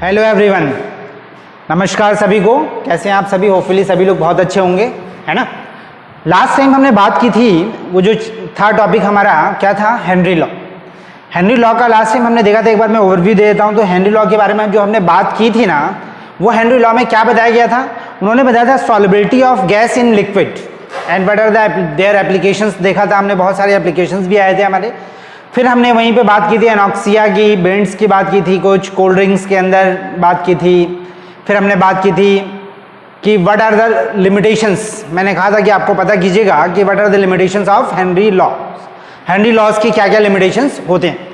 Hello everyone, नमस्कार सभी को। कैसे हैं आप सभी? होपफुली सभी लोग बहुत अच्छे होंगे, है ना। लास्ट टाइम हमने बात की थी, वो जो था टॉपिक हमारा क्या था, हेनरी लॉ। हेनरी लॉ का लास्ट टाइम हमने देखा था। एक बार मैं ओवरव्यू दे देता हूँ। तो हेनरी लॉ के बारे में जो हमने बात की थी ना, वो हेनरी लॉ में क्या बताया गया था? उन्होंने बताया था solubility of gas in liquid and what are their applications. देखा था हमने, बहुत सारे एप्लीकेशंस भी आए थे हमारे। फिर हमने वहीं पे बात की थी एनॉक्सिया की, बेंड्स की बात की थी, कुछ कोल्ड ड्रिंक्स के अंदर बात की थी। फिर हमने बात की थी कि व्हाट आर द लिमिटेशंस। मैंने कहा था कि आपको पता कीजिएगा कि what are the limitations of Henry law. Henry laws की क्या क्या लिमिटेशंस होते हैं।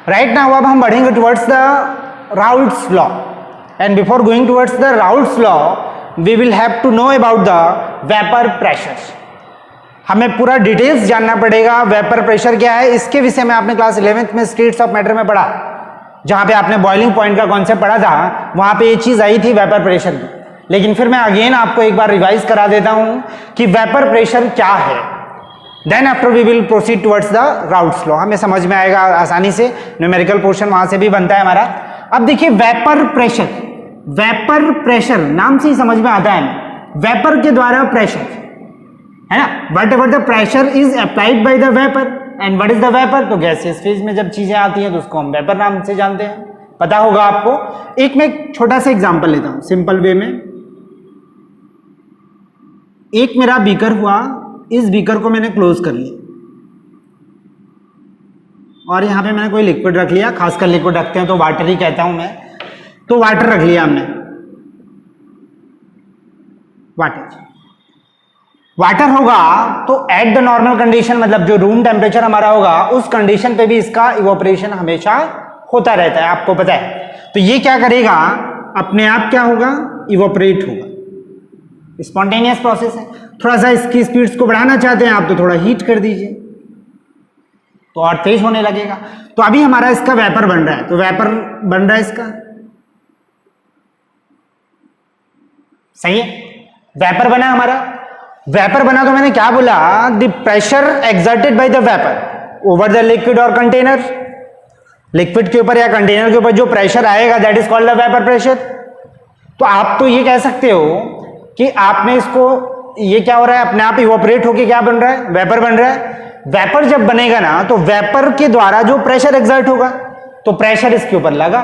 राइट नाउ अब हम बढ़ेंगे towards the Raoult's law. And before going towards the Raoult's law we will have to know about the vapour pressure. हमें पूरा डिटेल्स जानना पड़ेगा। वेपर प्रेशर क्या है, इसके विषय में आपने क्लास 11th में स्टेट्स ऑफ मैटर में पढ़ा, जहां पे आपने बॉइलिंग पॉइंट का कॉन्सेप्ट पढ़ा था। वहां पे ये चीज आई थी वेपर प्रेशर की। लेकिन फिर मैं अगेन आपको एक बार रिवाइज करा देता हूं कि वेपर प्रेशर क्या है। Then after we will proceed towards the Raoult's law. हमें समझ में आएगा आसानी से। न्यूमेरिकल पोर्शन वहां से भी बनता है हमारा। अब देखिए वेपर प्रेशर, वेपर प्रेशर नाम से ही समझ में आता है, वेपर के द्वारा प्रेशर, है ना। What ever the pressure is applied by the vapour and what is the vapour. तो गैसियस फेज में जब चीजें आती हैं तो उसको हम वेपर नाम से जानते हैं, पता होगा आपको। एक मैं एक छोटा सा एग्जांपल लेता हूं सिंपल वे में। एक मेरा बीकर हुआ, इस बीकर को मैंने क्लोज कर लिया और यहां पे मैंने कोई लिक्विड रख लिया। खासकर लिक्विड रखते हैं तो वाटर ही कहता हूं मैं। तो वाटर रख लिया हमने, वाटर होगा तो एट द नॉर्मल कंडीशन, मतलब जो रूम टेम्परेचर हमारा होगा उस कंडीशन पे भी इसका इवोपरेशन हमेशा होता रहता है, आपको पता है। तो ये क्या करेगा, अपने आप क्या होगा, इवोपरेट होगा। स्पॉन्टेनियस प्रोसेस है। थोड़ा सा इसकी स्पीड्स को बढ़ाना चाहते हैं आप तो थोड़ा हीट कर दीजिए तो और तेज होने लगेगा। तो अभी हमारा इसका वेपर बन रहा है, तो वेपर बन रहा है इसका, सही है। वेपर बना हमारा, वेपर बना तो मैंने क्या बोला, the pressure exerted by the vapour over the liquid और कंटेनर। लिक्विड के ऊपर या कंटेनर के ऊपर जो प्रेशर आएगा that is called the vapour pressure. तो आप तो ये कह सकते हो कि आपने इसको, ये क्या हो रहा है, अपने आप इवोपरेट होके क्या बन रहा है, वेपर बन रहा है। वेपर जब बनेगा ना तो वेपर के द्वारा जो प्रेशर एक्सर्ट होगा तो प्रेशर इसके ऊपर लगा,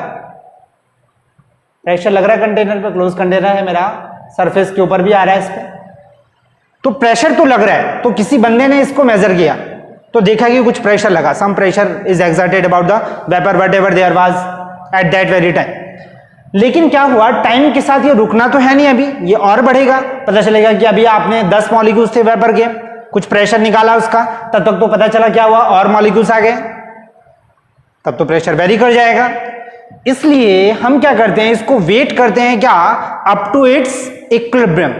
प्रेशर लग रहा है कंटेनर पे, क्लोज कंटेनर है मेरा, सरफेस के ऊपर भी आ रहा है इस पे, तो प्रेशर तो लग रहा है। तो किसी बंदे ने इसको मेजर किया तो देखा कि कुछ प्रेशर लगा, some pressure is exerted about the vapour whatever there was at that very time. लेकिन क्या हुआ, टाइम के साथ ये रुकना तो है नहीं, अभी ये और बढ़ेगा। पता चलेगा कि अभी आपने 10 मॉलिक्यूल्स थे वेपर के, कुछ प्रेशर निकाला उसका, तब तक तो पता चला क्या हुआ, और मॉलिक्यूल्स आ गए, तब तो प्रेशर वेरी कर जाएगा। इसलिए हम क्या करते हैं, इसको वेट करते हैं क्या, up to its equilibrium,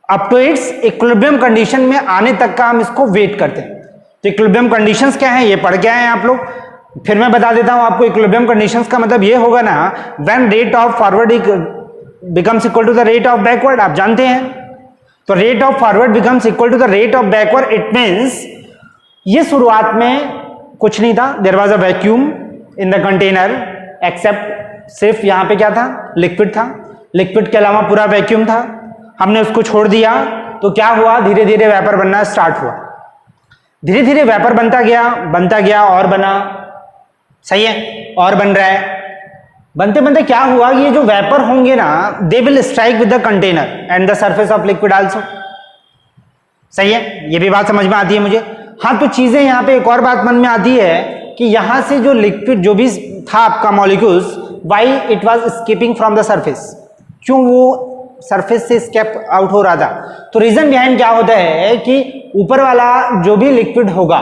up to its equilibrium condition में आने तक का हम इसको वेट करते हैं। तो इक्विलिब्रियम कंडीशंस क्या है, ये पढ़ के आए हैं आप लोग। फिर मैं बता देता हूं आपको, इक्विलिब्रियम कंडीशंस का मतलब ये होगा ना, when rate of forward becomes equal to the rate of backward, आप जानते हैं। तो rate of forward becomes equal to the rate of backward, it means ये शुरुआत में कुछ नहीं था, there was a vacuum in the container except सिर्फ यहां पे क्या था, लिक्विड था, लिक्विड के अलावा पूरा वैक्यूम था। हमने उसको छोड़ दिया तो क्या हुआ, धीरे धीरे वेपर बनना स्टार्ट हुआ, धीरे धीरे वेपर बनता गया और बना, सही है, और बन रहा है। बनते बनते क्या हुआ, ये जो वेपर होंगे ना, they will strike with the container and the surface of liquid also, सही है। ये भी बात समझ में आती है मुझे। हाँ, तो चीजें यहाँ पे एक और बात मन में आती है कि यहां से जो लिक्विड जो भी था आपका molecules, why it was escaping from the surface, क्यों वो सरफेस से स्केप आउट हो रहा था। तो रीजन बिहाइंड क्या होता है कि ऊपर वाला जो भी लिक्विड होगा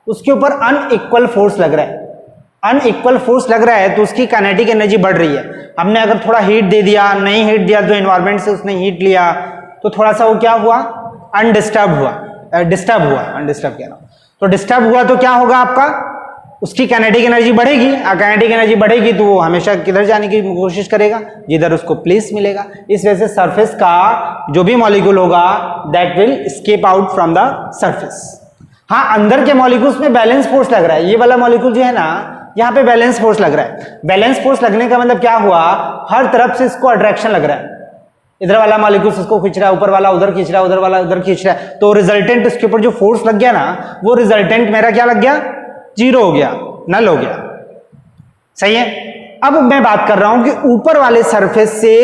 उसके ऊपर अनइक्वल फोर्स लग रहा है, अनइक्वल फोर्स लग रहा है तो उसकी काइनेटिक एनर्जी बढ़ रही है। हमने अगर थोड़ा हीट दे दिया, नहीं हीट दिया तो एनवायरमेंट से उसने हीट लिया तो थोड़ा सा वो क्या हुआ, अनडिस्टर्ब हुआ, डिस्टर्ब कह रहा हूं। तो डिस्टर्ब हुआ तो क्या होगा, आपका उसकी काइनेटिक एनर्जी बढ़ेगी। काइनेटिक एनर्जी बढ़ेगी तो वो हमेशा किधर जाने की कोशिश करेगा, जिधर उसको प्लेस मिलेगा। इस वजह से सरफेस का जो भी मॉलिक्यूल होगा that will escape out from the surface. हाँ, अंदर के मॉलिक्यूल्स में बैलेंस फोर्स लग रहा है। ये वाला मॉलिक्यूल जो है ना, यहाँ पे बैलेंस फोर्स लग रहा है। बैलेंस फोर्स लगने का मतलब क्या हुआ, हर तरफ से इसको अट्रैक्शन लग रहा है, इधर वाला मॉलिक्यूल्स इसको खींच रहा है, ऊपर वाला उधर खींच रहा है, उधर वाला उधर खींच रहा है, तो रिजल्टेंट इसके ऊपर जो फोर्स लग गया ना, वो रिजल्टेंट मेरा क्या लग गया, जीरो हो गया, नल हो गया। सही है। अब मैं बात कर रहा हूं कि ऊपर वाले सरफेस से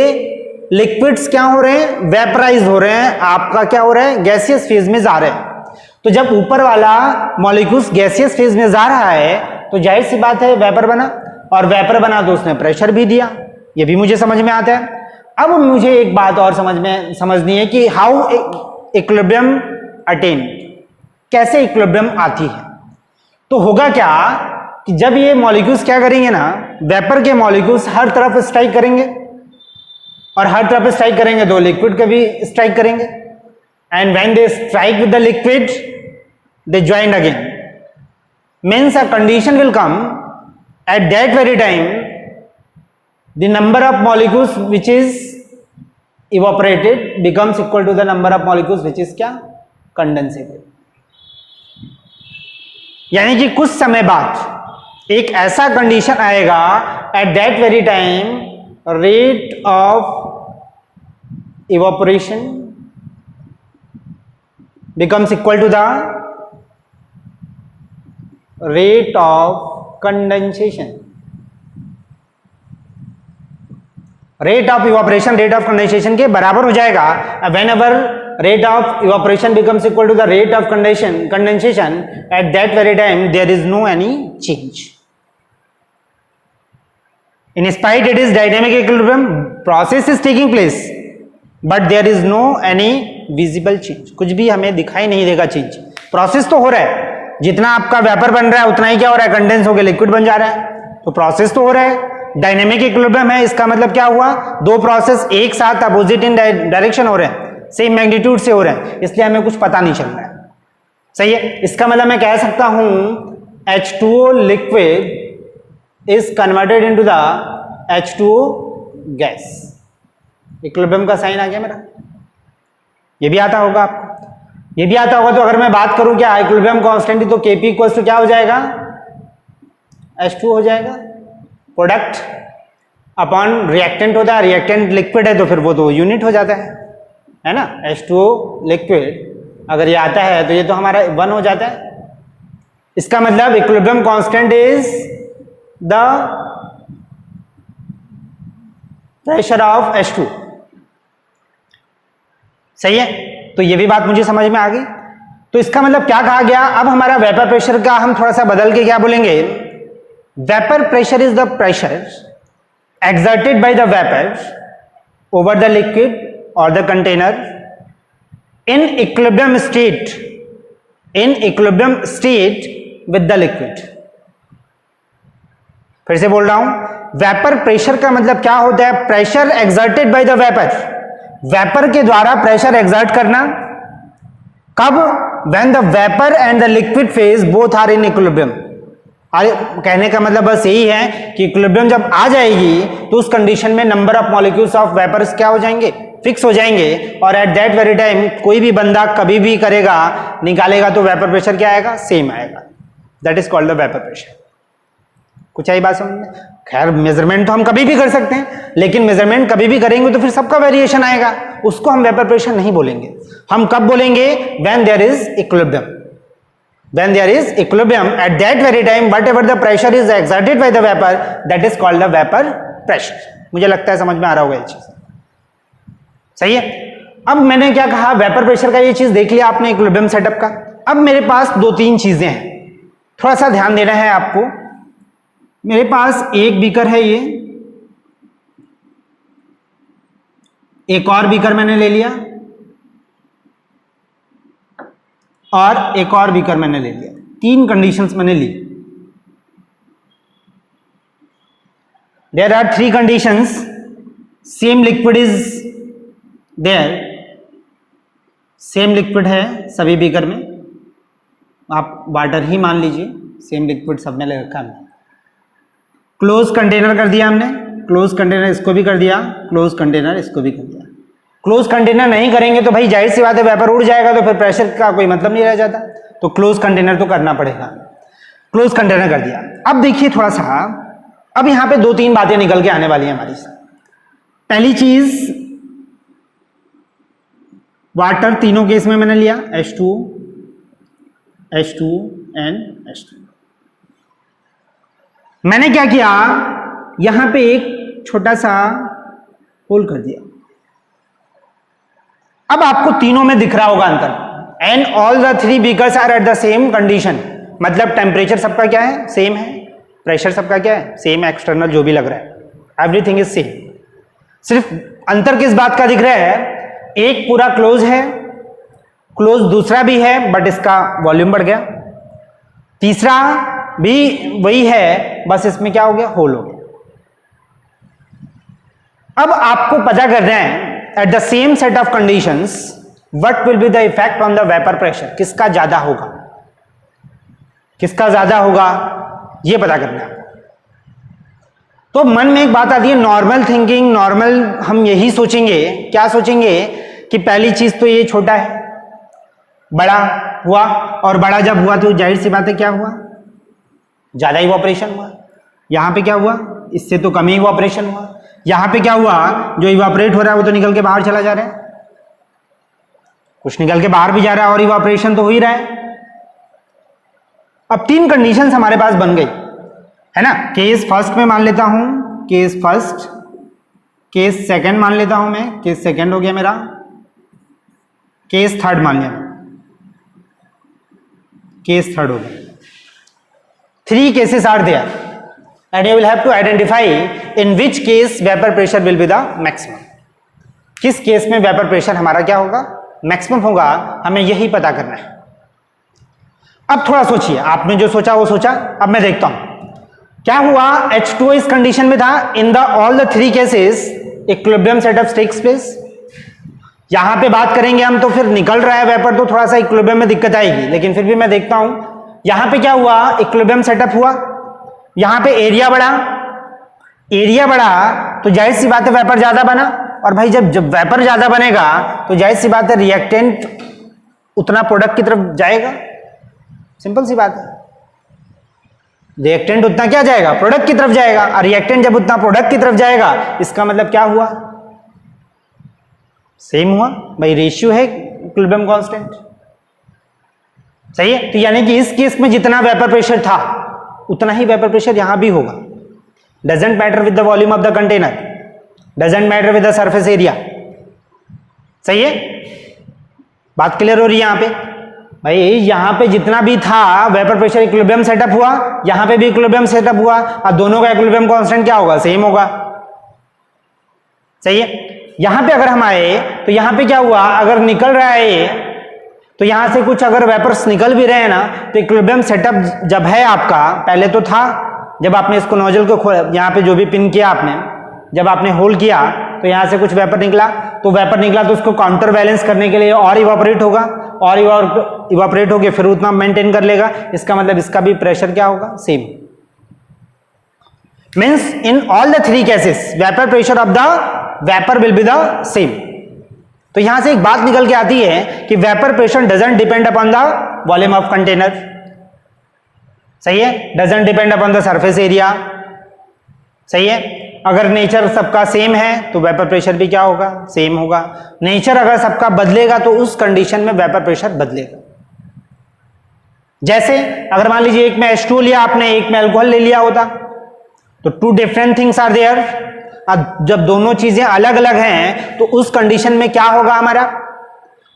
लिक्विड्स क्या हो रहे हैं, वेपराइज हो रहे हैं, आपका क्या हो रहा है, गैसियस फेज में जा रहे हैं। तो जब ऊपर वाला मॉलिक्यूल्स गैसियस फेज में जा रहा है तो जाहिर सी बात है वेपर बना, और वेपर बना तो उसने प्रेशर भी दिया, ये भी मुझे समझ में आता है। अब मुझे एक बात और समझनी है कि हाउ इक्विलिब्रियम अटेन, कैसे इक्विलिब्रियम आती है। तो होगा क्या कि जब ये मॉलिक्यूल्स क्या करेंगे ना, वेपर के मॉलिक्यूल्स हर तरफ स्ट्राइक करेंगे, और हर तरफ स्ट्राइक करेंगे तो लिक्विड के भी स्ट्राइक करेंगे, and when they strike with the liquid they join again, means a condition will come eight that very time the number of molecules which is evaporated becomes equal to the number of molecules which is क्या, condensated। यानी कि कुछ समय बाद एक ऐसा condition आएगा at that very time rate of evaporation becomes equal to the rate of condensation। Rate of evaporation rate of condensation के बराबर हो जाएगा। Whenever rate of evaporation becomes equal to the rate of condensation at that very time there is no any change. In spite it is dynamic equilibrium, process is taking place but there is no any visible change, कुछ भी हमें दिखाई नहीं देगा change. Process तो हो रहा है, जितना आपका वेपर बन रहा है उतना ही क्या हो रहा है, कंडेंस होकर लिक्विड बन जा रहा है, तो प्रोसेस तो हो रहा है। डायनेमिक इक्विलिब्रियम है, इसका मतलब क्या हुआ, दो प्रोसेस एक साथ अपोजिट इन डायरेक्शन हो रहे हैं, सेम मैग्नीट्यूड से हो रहे हैं, इसलिए हमें कुछ पता नहीं चल रहा है। सही है। इसका मतलब मैं कह सकता हूं H2O liquid is converted into the H2O gas. Equilibrium का साइन आ गया मेरा, ये भी आता होगा आपको, ये भी आता होगा। तो अगर मैं बात करूं क्या इक्विलिब्रियम कांस्टेंट, तो Kp इक्वल्स टू क्या हो जाएगा, H2 हो जाएगा। प्रोडक्ट अपॉन रिएक्टेंट होता है, रिएक्टेंट लिक्विड है तो फिर वो तो यूनिट हो जाता है ना। H2O लिक्विड अगर ये आता है तो ये तो हमारा 1 हो जाता है। इसका मतलब equilibrium constant is the pressure of H2। सही है। तो ये भी बात मुझे समझ में आ गई। तो इसका मतलब क्या कहा गया, अब हमारा वेपर प्रेशर का हम थोड़ा सा बदल के क्या बोलेंगे, vapour pressure is the pressure exerted by the vapor over the liquid or the container in equilibrium state with the liquid। फिर से बोल रहा हूं, वेपर प्रेशर का मतलब क्या होता है, pressure exerted by the vapor, vapour के द्वारा प्रेशर एक्सर्ट करना। कब, when the vapor and the liquid phase both are in equilibrium। अरे कहने का मतलब बस यही है कि इक्विलिब्रियम जब आ जाएगी तो उस कंडीशन में number of molecules of vapours क्या हो जाएंगे, फिक्स हो जाएंगे, और एट दैट वेरी टाइम कोई भी बंदा कभी भी करेगा, निकालेगा तो वेपर प्रेशर क्या आएगा, सेम आएगा। That is called the vapour pressure. कुछ आई बात समझ में। खैर मेजरमेंट तो हम कभी भी कर सकते हैं, लेकिन मेजरमेंट कभी भी करेंगे तो फिर सबका वेरिएशन आएगा, उसको हम वेपर प्रेशर नहीं बोलेंगे। हम कब बोलेंगे, when there is equilibrium. When there is equilibrium, at that very time whatever the pressure is exerted by the vapor, that is called the vapor pressure। मुझे लगता है समझ में आ रहा होगा ये चीज। सही है। अब मैंने क्या कहा, वेपर प्रेशर का ये चीज देख लिया आपने, इक्विलिब्रियम सेटअप का। अब मेरे पास 2-3 चीजें हैं, थोड़ा सा ध्यान देना है आपको। मेरे पास एक बीकर है, ये एक और बीकर मैंने ले लिया, और एक और बीकर मैंने ले लिया। 3 कंडीशंस मैंने ली। There are 3 conditions, same liquid is there, same liquid है सभी बीकर में, आप वाटर ही मान लीजिए, सेम लिक्विड सब में ले रखा है। क्लोज कंटेनर कर दिया हमने, क्लोज कंटेनर इसको भी कर दिया, क्लोज कंटेनर इसको भी कर दिया। क्लोज कंटेनर नहीं करेंगे तो भाई जाहिर सी बात है वेपर उड़ जाएगा, तो फिर प्रेशर का कोई मतलब नहीं रह जाता, तो क्लोज कंटेनर तो करना पड़ेगा। क्लोज कंटेनर कर दिया। अब देखिए थोड़ा सा, अब यहां पे दो तीन बातें निकल के आने वाली हैं हमारी। पहली चीज, वाटर तीनों केस में मैंने लिया H2O, H2O एंड H2O। मैंने क्या किया, यहां पे एक छोटा सा होल कर दिया। अब आपको तीनों में दिख रहा होगा अंतर। And all the three beakers are at the same condition, मतलब टेम्परेचर सबका क्या है, सेम है, प्रेशर सबका क्या है, सेम है, एक्सटर्नल जो भी लग रहा है, एवरीथिंग इज सेम। सिर्फ अंतर किस बात का दिख रहा है, एक पूरा क्लोज है, क्लोज दूसरा भी है बट इसका वॉल्यूम बढ़ गया, तीसरा भी वही है, बस इसमें क्या हो गया, होल हो गया। अब आपको पता करना है eight the same set of conditions what will be the effect on the vapour pressure, किसका ज्यादा होगा, किसका ज्यादा होगा, यह पता करना है। तो मन में एक बात आती है, नॉर्मल थिंकिंग, नॉर्मल हम यही सोचेंगे, क्या सोचेंगे कि पहली चीज तो ये छोटा है, बड़ा हुआ, और बड़ा जब हुआ तो जाहिर सी बात है क्या हुआ, ज्यादा इवापोरेशन हुआ। यहां पे क्या हुआ, इससे तो कम ही इवापोरेशन हुआ। यहां पे क्या हुआ, जो इवापोरेट हो रहा है वो तो निकल के बाहर चला जा रहा है, कुछ निकल के बाहर भी जा रहा है और इवापोरेशन तो हो ही रहा है। अब तीन कंडीशंस हमारे पास बन गई है ना। केस फर्स्ट में मान लेता हूं, केस फर्स्ट, केस सेकंड मान लेता हूं मैं, केस सेकंड हो गया मेरा, केस थर्ड मान लिया, केस थर्ड हो गया। Three cases are there and you will have to identify in which case vapor pressure will be the maximum। किस केस में वेपर प्रेशर हमारा क्या होगा, मैक्सिमम होगा, हमें यही पता करना है। अब थोड़ा सोचिए, आपने जो सोचा वो सोचा, अब मैं देखता हूं क्या हुआ। H2O इस कंडीशन में था, in the all the three cases equilibrium set up takes place. यहां पे बात करेंगे हम तो फिर निकल रहा है वेपर, तो थोड़ा सा इक्विलिब्रियम में दिक्कत आएगी, लेकिन फिर भी मैं देखता हूं यहां पे क्या हुआ, इक्विलिब्रियम सेटअप हुआ, यहां पे एरिया बढ़ा, एरिया बढ़ा तो जाहिर सी बात है वेपर ज्यादा बना, और भाई जब वेपर ज्यादा बनेगा तो जाहिर सी बात है रिएक्टेंट उतना प्रोडक्ट की तरफ जाएगा, सिंपल सी बात है। रिएक्टेंट उतना क्या जाएगा, प्रोडक्ट की तरफ जाएगा, और रिएक्टेंट जब उतना प्रोडक्ट की तरफ जाएगा इसका मतलब क्या हुआ, सेम हुआ भाई, रेशियो है इक्विलिब्रियम कांस्टेंट, सही है। तो यानी कि इस केस में जितना वेपर प्रेशर था उतना ही वेपर प्रेशर यहां भी होगा। Doesn't matter with the volume of the container, doesn't matter with the surface area, सही है, बात क्लियर हो रही है यहां पे। भाई यहां पे जितना भी था वेपर प्रेशर इक्विलिब्रियम सेटअप हुआ, यहां पे भी इक्विलिब्रियम सेटअप हुआ, और दोनों का इक्विलिब्रियम कांस्टेंट क्या होगा, सेम होगा, सही है। यहां पे अगर हम आए तो यहां पे क्या हुआ, अगर निकल रहा है तो यहां से कुछ अगर वेपर्स निकल भी रहे हैं ना, तो इक्विलिब्रियम सेटअप जब है आपका, पहले तो था जब आपने इसको नोजल को यहां पे जो भी पिन किया आपने, जब आपने होल किया तो यहां से कुछ वेपर निकला, तो वेपर निकला तो उसको काउंटर बैलेंस करने के लिए और इवापोरेट होगा, और इवापोरेट होके फिर उतना मेंटेन कर लेगा, इसका मतलब इसका भी प्रेशर क्या होगा, same. Means in all the three cases vapour pressure of the vapour will be the same. तो यहां से एक बात निकल के आती है कि vapour pressure doesn't depend upon the volume of container, सही है, doesn't depend upon the surface area, सही है। अगर नेचर सबका सेम है तो वेपर प्रेशर भी क्या होगा, सेम होगा। नेचर अगर सबका बदलेगा तो उस कंडीशन में वेपर प्रेशर बदलेगा। जैसे अगर मान लीजिए एक में H2O लिया आपने, एक में अल्कोहल ले लिया होता, तो two different things are there. जब दोनों चीजें अलग अलग हैं तो उस कंडीशन में क्या होगा हमारा,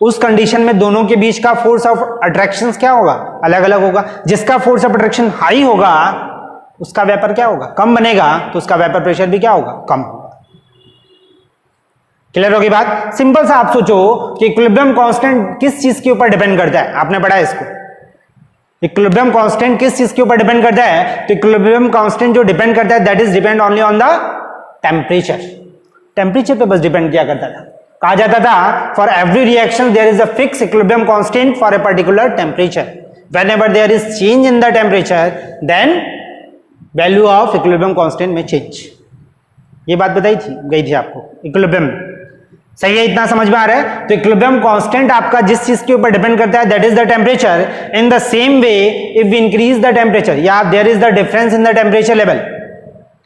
उस कंडीशन में दोनों के बीच का फोर्स ऑफ अट्रैक्शन क्या होगा, अलग अलग होगा। जिसका फोर्स ऑफ अट्रैक्शन हाई होगा उसका वेपर क्या होगा, कम बनेगा, तो उसका वेपर प्रेशर भी क्या होगा, कम होगा। क्लियर होगी बात। सिंपल सा आप सोचो कि इक्विलिब्रियम कांस्टेंट किस चीज के ऊपर डिपेंड करता है, आपने पढ़ा है इसको। इक्विलिब्रियम कांस्टेंट किस चीज के ऊपर डिपेंड करता है, तो इक्विलिब्रियम कांस्टेंट जो डिपेंड करता है that is depend only on the temperature. Temperature पे बस डिपेंड किया करता था। कहा जाता था for every reaction there is a fix equilibrium constant for a particular temperature, whenever there is change in the temperature then value of equilibrium constant में change. ये बात बताई थी, गई थी आपको इक्विलिब्रियम। सही है, इतना समझ में आ रहा है। तो इक्विलिब्रियम कांस्टेंट आपका जिस चीज के ऊपर डिपेंड करता है that is the temperature. In the same way if we increase the temperature या there is the difference in the temperature level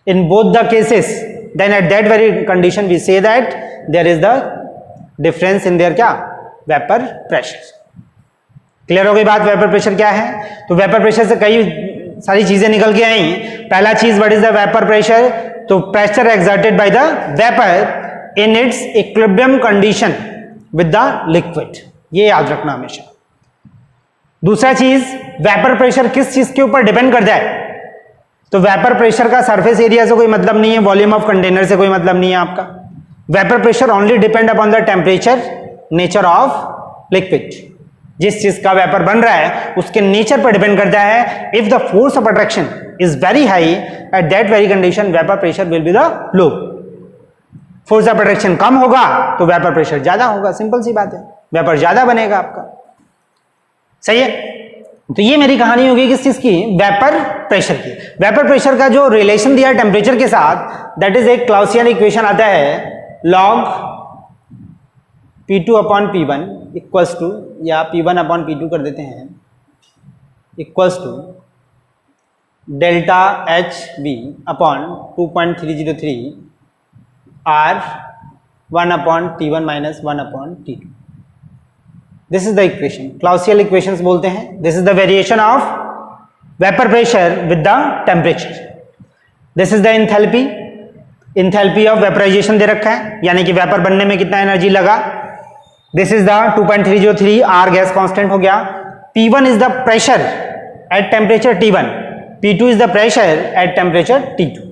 in both the cases, then at that very condition we say that there is the difference in their क्या vapour pressure. Clear हो गई बात, vapour pressure क्या है। तो vapour pressure से कई सारी चीजें निकल के आई। पहला चीज what is the vapour pressure, तो pressure exerted by the vapour in its equilibrium condition with the liquid, ये याद रखना हमेशा। दूसरा चीज वेपर प्रेशर किस चीज के ऊपर डिपेंड करता है, तो वेपर प्रेशर का सरफेस एरिया से कोई मतलब नहीं है, वॉल्यूम ऑफ कंटेनर से कोई मतलब नहीं है आपका। Vapour pressure only depend upon the temperature nature of liquid, जिस चीज का वेपर बन रहा है उसके नेचर पर डिपेंड करता है। If the force of attraction is very high at that very condition vapour pressure will be the low. Force of attraction कम होगा तो वेपर प्रेशर ज्यादा होगा, सिंपल सी बात है, वेपर ज्यादा बनेगा आपका। सही है, तो ये मेरी कहानी होगी किस चीज की, वेपर प्रेशर की। वेपर प्रेशर का जो रिलेशन दिया है टेम्परेचर के साथ दैट इज एक क्लाउसियन इक्वेशन आता है log P2 upon P1 equals to, या P1 अपॉन P2 कर देते हैं, equals to delta H B upon 2.303 R1 upon T1 minus 1 upon T2। This is the equation, Clausius equations बोलते हैं। This is the variation of vapour pressure with the temperature. This is the enthalpy, enthalpy of vaporisation दे रखा है, यानी कि vapour बनने में कितना एनर्जी लगा। This is the 2.303 R gas constant हो गया। P1 is the pressure at temperature T1, P2 is the pressure at temperature T2।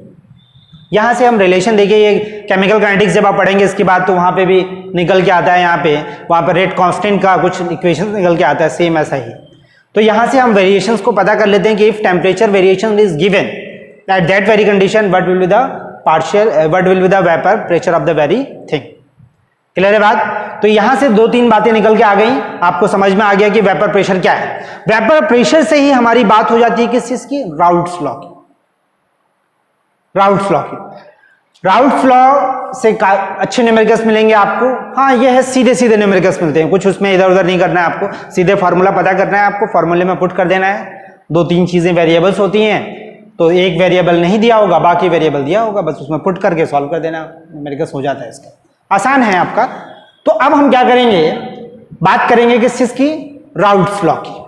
यहां से हम रिलेशन देखिए, ये केमिकल काइनेटिक्स जब आप पढ़ेंगे इसके बाद तो वहां पे भी निकल के आता है, यहाँ पे वहां पर रेट कांस्टेंट का कुछ इक्वेशन निकल के आता है, सेम ऐसा ही। तो यहां से हम वेरिएशंस को पता कर लेते हैं कि if temperature variation is given at that very condition what will be the partial what will be the vapour pressure of the very thing. Clear है बात। तो यहां से दो तीन बातें निकल के आ गई, आपको समझ में आ गया कि वेपर प्रेशर क्या है। वेपर प्रेशर से ही हमारी बात हो जाती है किस चीज की, राउल्ट्स लॉ की। राउल्ट्स लॉ की, राउल्ट्स लॉ से अच्छे न्यूमेरिकल्स मिलेंगे आपको। हाँ ये है सीधे सीधे न्यूमेरिकल्स मिलते हैं, कुछ उसमें इधर उधर नहीं करना है आपको, सीधे फार्मूला पता करना है आपको, फार्मूले में पुट कर देना है। दो तीन चीजें वेरिएबल्स होती हैं, तो एक वेरिएबल नहीं दिया होगा बाकी वेरिएबल दिया होगा, बस उसमें पुट करके सॉल्व कर देना, न्यूमेरिकल्स हो जाता है इसका, आसान है आपका। तो अब हम क्या करेंगे, बात करेंगे किस चीज की, राउल्ट्स लॉ की।